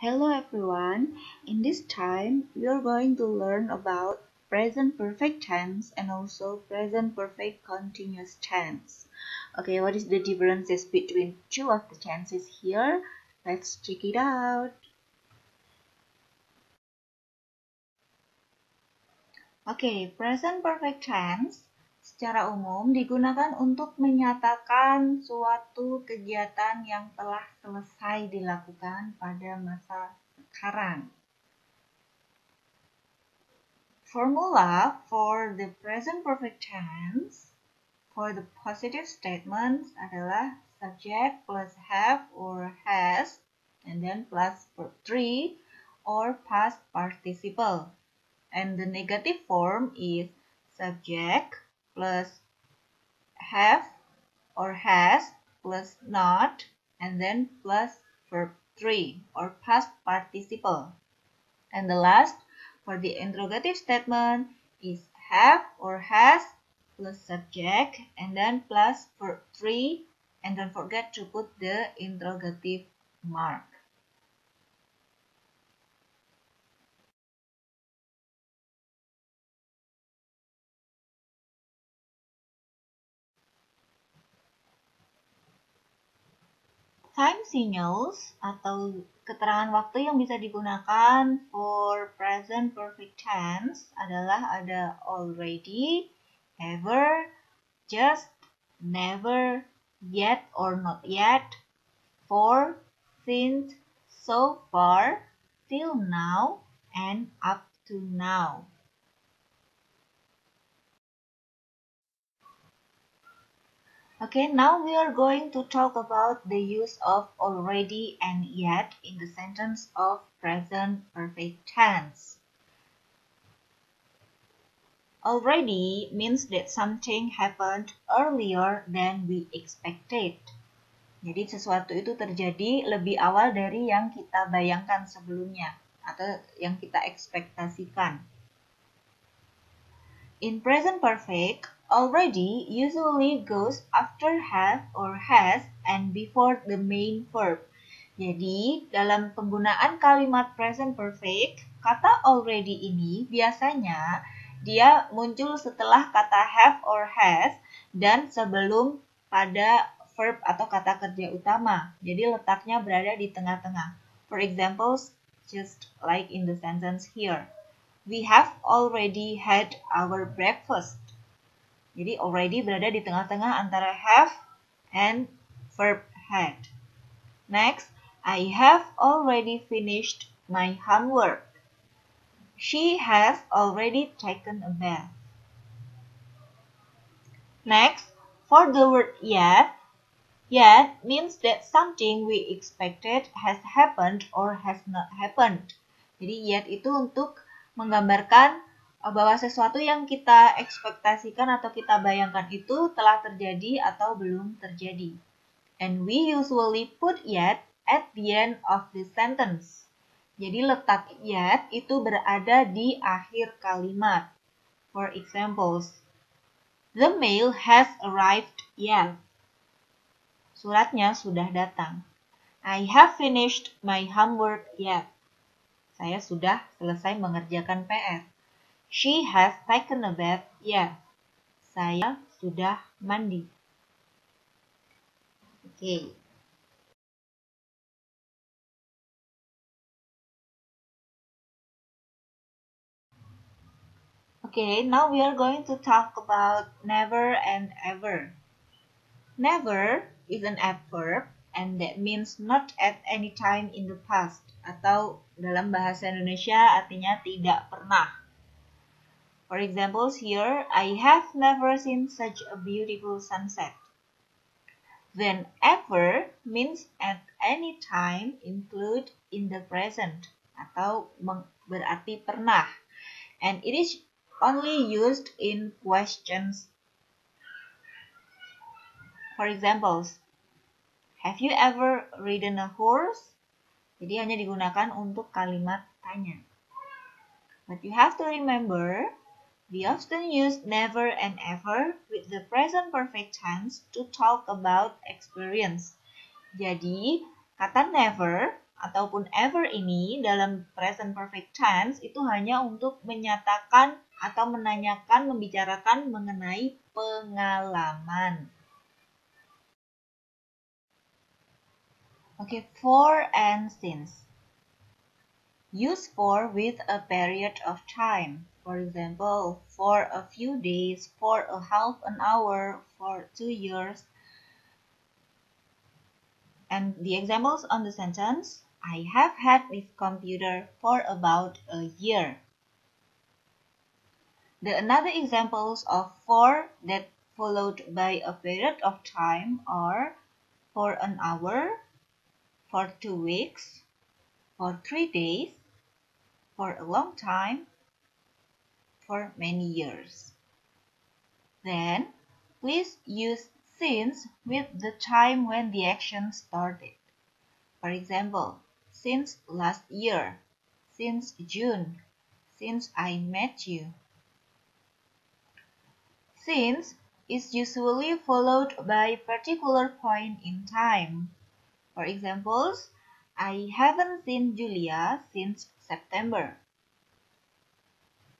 Hello everyone. In this time, we are going to learn about present perfect tense and also present perfect continuous tense. Okay, what is the differences between two of the tenses here? Let's check it out. Okay, present perfect tense secara umum digunakan untuk menyatakan suatu kegiatan yang telah selesai dilakukan pada masa sekarang. Formula for the present perfect tense for the positive statements adalah subject plus have or has and then plus verb 3 or past participle. And the negative form is subject plus have or has plus not and then plus verb 3 or past participle. And the last for the interrogative statement is have or has plus subject and then plus verb 3 and don't forget to put the interrogative mark. Time signals atau keterangan waktu yang bisa digunakan for present perfect tense adalah ada already, ever, just, never, yet or not yet, for, since, so far, till now, and up to now. Okay, now we are going to talk about the use of already and yet in the sentence of present perfect tense. Already means that something happened earlier than we expected. Jadi sesuatu itu terjadi lebih awal dari yang kita bayangkan sebelumnya atau yang kita ekspektasikan. In present perfect, already usually goes after have or has and before the main verb. Jadi, dalam penggunaan kalimat present perfect, kata already ini biasanya dia muncul setelah kata have or has dan sebelum pada verb atau kata kerja utama. Jadi, letaknya berada di tengah-tengah. For example, just like in the sentence here. We have already had our breakfast. Jadi already berada di tengah-tengah antara have and verb had. Next, I have already finished my homework. She has already taken a bath. Next, for the word yet means that something we expected has happened or has not happened. Jadi yet itu untuk menggambarkan bahwa sesuatu yang kita ekspektasikan atau kita bayangkan itu telah terjadi atau belum terjadi. And we usually put yet at the end of the sentence. Jadi letak yet itu berada di akhir kalimat. For examples, the mail has arrived yet. Suratnya sudah datang. I have finished my homework yet. Saya sudah selesai mengerjakan PR. She has taken a bath yet. Saya sudah mandi. Okay. Okay, now we are going to talk about never and ever. Never is an adverb and that means not at any time in the past atau dalam bahasa Indonesia artinya tidak pernah. For examples here, I have never seen such a beautiful sunset. Then ever means at any time include in the present atau berarti pernah. And it is only used in questions. For examples, have you ever ridden a horse? Jadi hanya digunakan untuk kalimat tanya. But you have to remember, we often use never and ever with the present perfect tense to talk about experience. Jadi, kata never atau ataupun ever ini dalam present perfect tense itu hanya untuk menyatakan atau menanyakan, membicarakan mengenai pengalaman. Oke, for and since. Use for with a period of time. For example, for a few days, for a half an hour, for 2 years. And the examples on the sentence, I have had this computer for about a year. The another examples of for that followed by a period of time are for an hour, for 2 weeks, for 3 days, for a long time, for many years. Then, please use since with the time when the action started. For example, since last year, since June, since I met you. Since is usually followed by a particular point in time. For examples, I haven't seen Julia since September.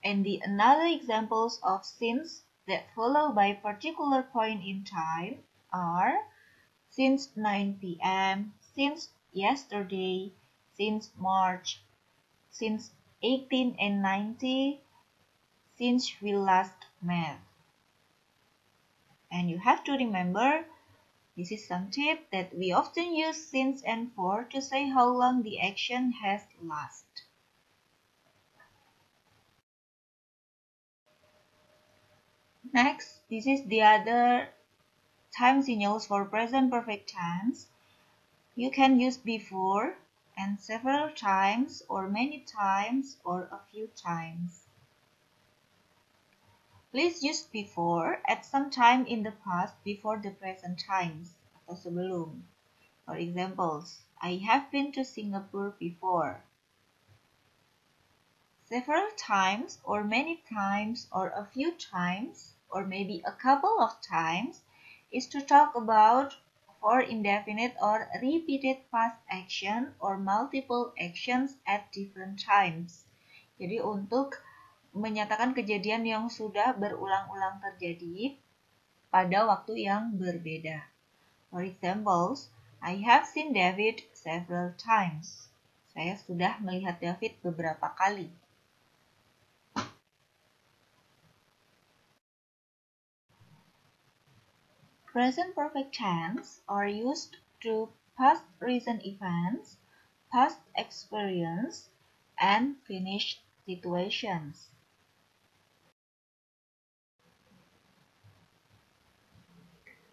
And the another examples of since that follow by particular point in time are since 9 p.m., since yesterday, since March, since 1890, since we last met. And you have to remember, this is some tip that we often use since and for to say how long the action has lasted. Next, this is the other time signals for present perfect tense. You can use before and several times or many times or a few times. Please use before at some time in the past before the present times atau sebelum. For examples, I have been to Singapore before. Several times or many times or a few times or maybe a couple of times is to talk about for indefinite or repeated past action or multiple actions at different times. Jadi untuk menyatakan kejadian yang sudah berulang-ulang terjadi pada waktu yang berbeda. For examples, I have seen David several times. Saya sudah melihat David beberapa kali. Present perfect tense are used to past recent events, past experience, and finished situations.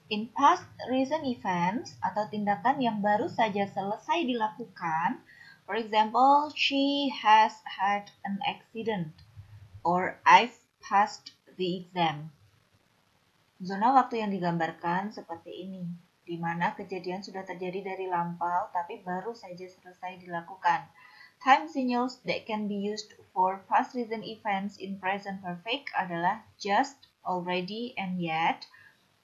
In past recent events atau tindakan yang baru saja selesai dilakukan, for example, she has had an accident or I've passed the exam. Zona waktu yang digambarkan seperti ini, di mana kejadian sudah terjadi dari lampau tapi baru saja selesai dilakukan. Time signals that can be used for past recent events in present perfect adalah just, already, and yet.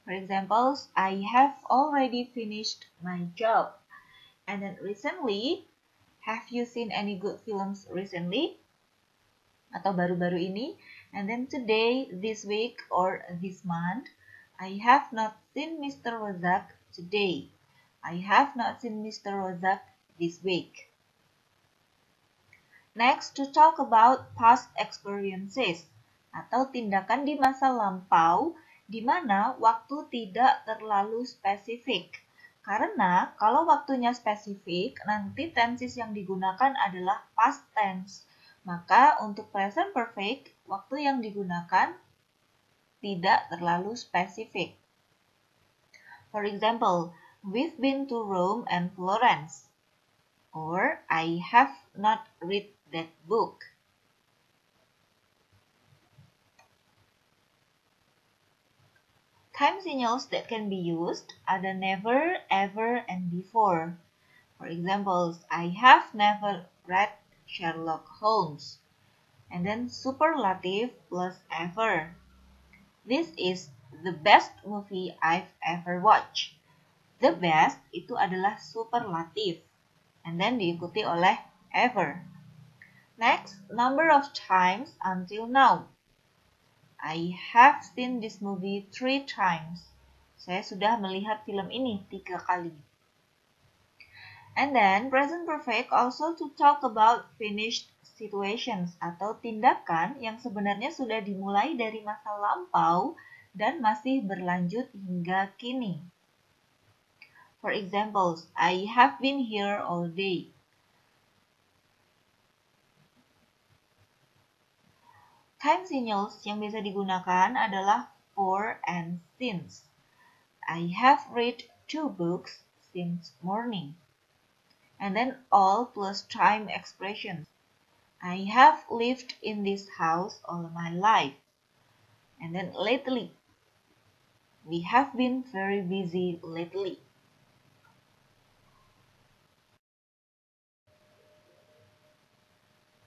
For example, I have already finished my job. And then recently, have you seen any good films recently? Atau baru-baru ini. And then today, this week, or this month, I have not seen Mr. Rozak today. I have not seen Mr. Rozak this week. Next, to talk about past experiences atau tindakan di masa lampau di mana waktu tidak terlalu spesifik. Karena kalau waktunya spesifik, nanti tenses yang digunakan adalah past tense. Maka untuk present perfect, waktu yang digunakan tidak terlalu spesifik. For example, we've been to Rome and Florence. Or, I have not read that book. Time signals that can be used are the never, ever, and before. For example, I have never read Sherlock Holmes. And then superlative plus ever. This is the best movie I've ever watched. The best itu adalah superlatif. and then diikuti oleh ever. Next, number of times until now. I have seen this movie 3 times. Saya sudah melihat film ini 3 kali. And then, present perfect also to talk about finished situations atau tindakan yang sebenarnya sudah dimulai dari masa lampau dan masih berlanjut hingga kini. For examples, I have been here all day. Time signals yang bisa digunakan adalah for and since. I have read 2 books since morning. And then all plus time expressions. I have lived in this house all my life. And then lately. We have been very busy lately.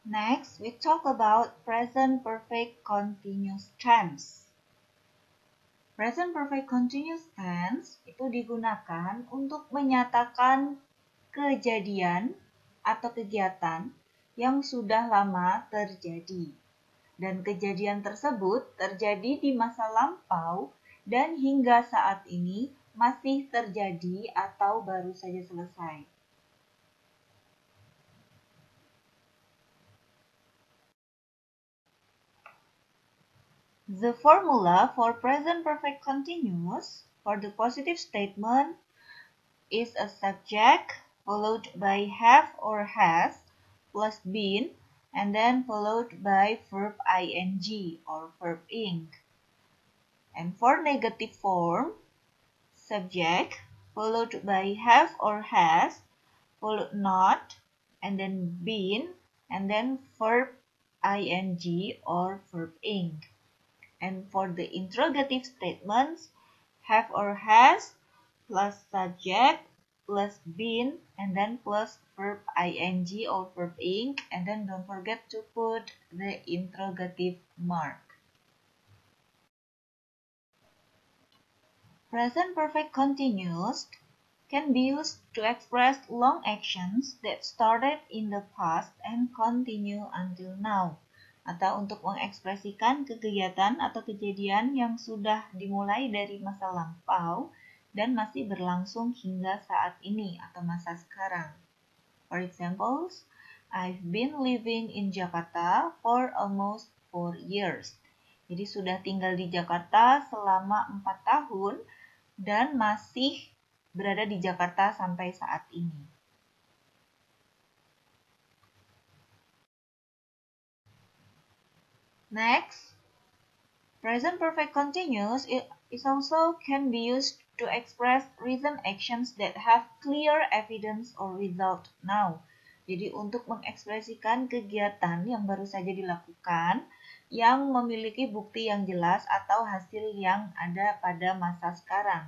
Next, we talk about present perfect continuous tense. Present perfect continuous tense itu digunakan untuk menyatakan kejadian atau kegiatan yang sudah lama terjadi. Dan kejadian tersebut terjadi di masa lampau dan hingga saat ini masih terjadi atau baru saja selesai. The formula for present perfect continuous for the positive statement is a subject followed by have or has plus been and then followed by verb ing or verb ing. And for negative form, subject followed by have or has followed not and then been and then verb ing or verb ing. And for the interrogative statements, have or has plus subject plus been and then plus verb ing or verb ing, and then don't forget to put the interrogative mark. Present perfect continuous can be used to express long actions that started in the past and continue until now, atau untuk mengekspresikan kegiatan atau kejadian yang sudah dimulai dari masa lampau dan masih berlangsung hingga saat ini atau masa sekarang. For examples, I've been living in Jakarta for almost 4 years. Jadi sudah tinggal di Jakarta selama 4 tahun dan masih berada di Jakarta sampai saat ini. Next, present perfect continuous is also can be used to express recent actions that have clear evidence or result now. Jadi untuk mengekspresikan kegiatan yang baru saja dilakukan yang memiliki bukti yang jelas atau hasil yang ada pada masa sekarang.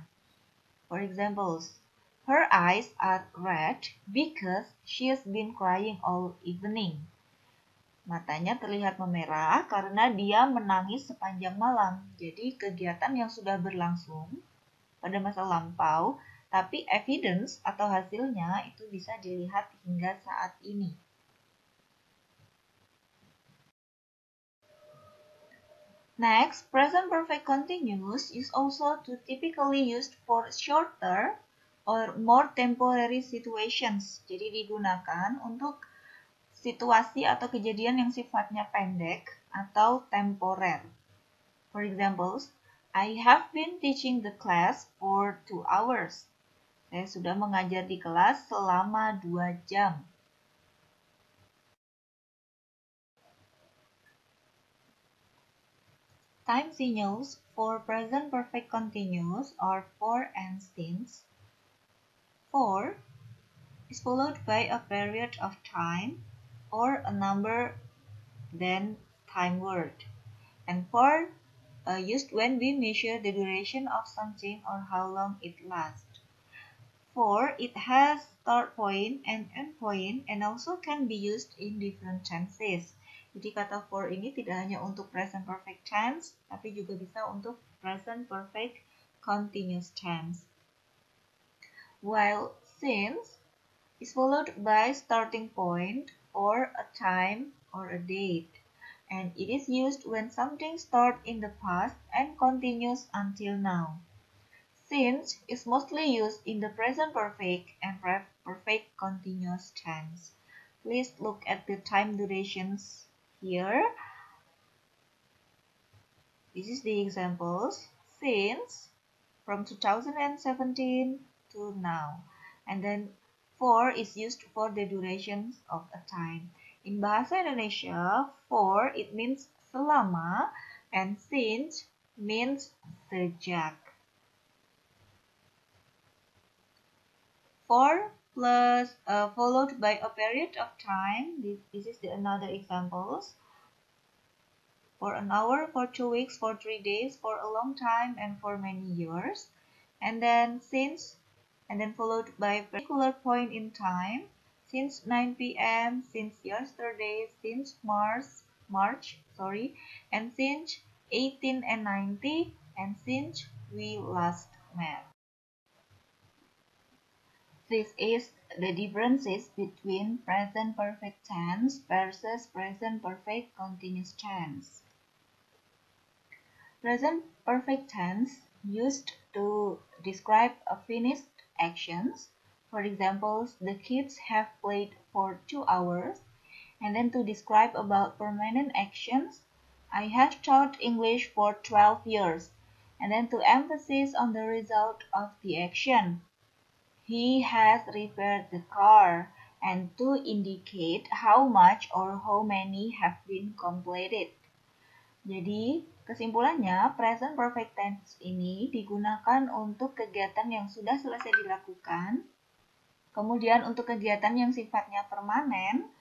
For examples, her eyes are red because she has been crying all evening. Matanya terlihat memerah karena dia menangis sepanjang malam. Jadi kegiatan yang sudah berlangsung pada masa lampau, tapi evidence atau hasilnya itu bisa dilihat hingga saat ini. Next, present perfect continuous is also typically used for shorter or more temporary situations. Jadi digunakan untuk situasi atau kejadian yang sifatnya pendek atau temporer. For examples, I have been teaching the class for 2 hours. Saya sudah mengajar di kelas selama 2 jam. Time signals for present perfect continuous are for and since. For is followed by a period of time or a number then time word. And for used when we measure the duration of something or how long it lasts. For it has start point and end point and also can be used in different tenses. Jadi kata for ini tidak hanya untuk present perfect tense, tapi juga bisa untuk present perfect continuous tense. While since is followed by starting point or a time or a date. And it is used when something starts in the past and continues until now. Since is mostly used in the present perfect and perfect continuous tense. Please look at the time durations here. This is the examples. Since from 2017 to now. And then for is used for the durations of a time. In Bahasa Indonesia, for it means selama and since means sejak. For plus followed by a period of time. This is another examples. For an hour, for 2 weeks, for 3 days, for a long time, and for many years. And then since, and then followed by a particular point in time. Since 9 p.m., since yesterday, since March, and since 18 and 90, and since we last met. This is the differences between present perfect tense versus present perfect continuous tense. Present perfect tense used to describe a finished actions. For example, the kids have played for 2 hours. And then to describe about permanent actions, I have taught English for 12 years. And then to emphasize on the result of the action. He has repaired the car. And to indicate how much or how many have been completed. Jadi, kesimpulannya, present perfect tense ini digunakan untuk kegiatan yang sudah selesai dilakukan, kemudian untuk kegiatan yang sifatnya permanen,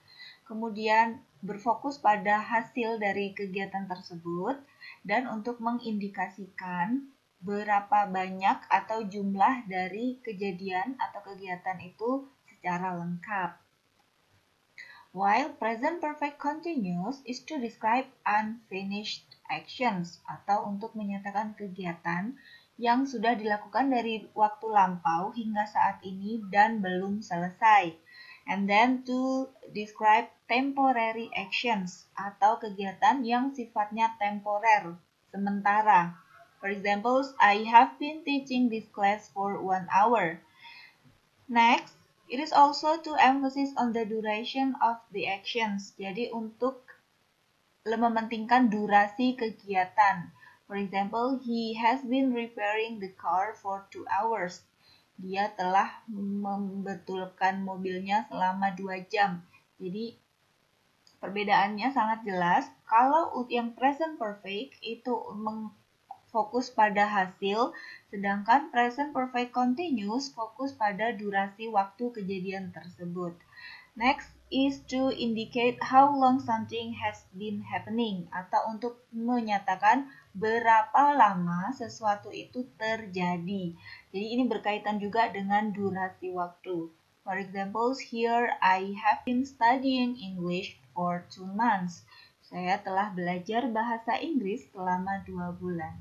kemudian berfokus pada hasil dari kegiatan tersebut, dan untuk mengindikasikan berapa banyak atau jumlah dari kejadian atau kegiatan itu secara lengkap. While present perfect continuous is to describe unfinished actions atau untuk menyatakan kegiatan yang sudah dilakukan dari waktu lampau hingga saat ini dan belum selesai. And then to describe temporary actions atau kegiatan yang sifatnya temporer, sementara. For example, I have been teaching this class for 1 hour. Next, it is also to emphasize on the duration of the actions. Jadi untuk mementingkan durasi kegiatan. For example, he has been repairing the car for 2 hours. Dia telah membetulkan mobilnya selama 2 jam. Jadi perbedaannya sangat jelas. Kalau yang present perfect itu fokus pada hasil, sedangkan present perfect continuous fokus pada durasi waktu kejadian tersebut. Next is to indicate how long something has been happening, atau untuk menyatakan berapa lama sesuatu itu terjadi. Jadi ini berkaitan juga dengan durasi waktu. For example, here I have been studying English for 2 months. Saya telah belajar bahasa Inggris selama 2 bulan.